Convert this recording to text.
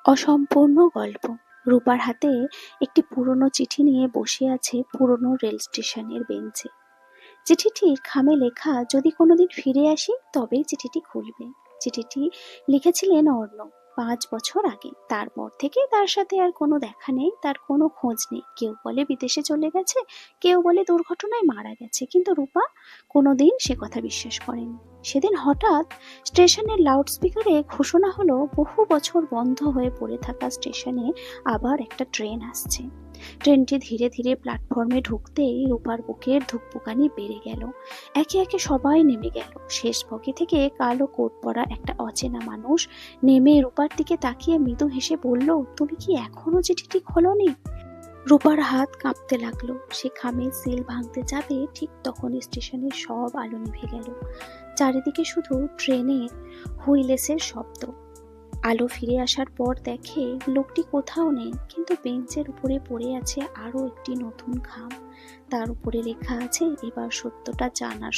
অসম্পূর্ণ গল্প। রূপার হাতে একটি পুরনো চিঠি নিয়ে বসে আছে পুরনো রেল স্টেশনের বেঞ্চে। চিঠিটি খামে লেখা, যদি কোনোদিন ফিরে আসি তবেই চিঠিটি খুলবে। চিঠিটি লিখেছিলেন অর্ণব 5 বছর আগে। তারপর থেকে তার সাথে আর কোনো দেখা নেই, তার কোনো খোঁজ নেই। কেউ বলে বিদেশে চলে গেছে, কেউ বলে দুর্ঘটনায় মারা গেছে, কিন্তু রূপা কোনোদিন সে কথা বিশ্বাস করেনি। সেদিন হঠাৎ স্টেশনের লাউডস্পিকারে ঘোষণা হলো, বহু বছর বন্ধ হয়ে পড়ে থাকা স্টেশনে আবার একটা ট্রেন আসছে। ট্রেনটি ধীরে ধীরে প্ল্যাটফর্মে ঢুকতেই রূপার বুকের ধুকপুকানি বেড়ে গেল। একে একে সবাই নেমে গেল। শেষ বগি থেকে কালো কোট পরা একটা অচেনা মানুষ নেমে রূপার দিকে তাকিয়ে মৃদু হেসে বলল, তুমি কি এখনো চিঠিটি খোলনি? রূপার হাত কাঁপতে লাগলো। সে খামে সিল ভাঙতে যাবে, ঠিক তখন স্টেশনের সব আলো নিভে গেল। চারিদিকে শুধু ট্রেনের হুইলেসের শব্দ। আলো ফিরে আসার পর দেখে লোকটি কোথাও নেই, কিন্তু বেঞ্চের উপরে পড়ে আছে আরো একটি নতুন খাম। তার উপরে লেখা আছে, এবার সত্যটা জানার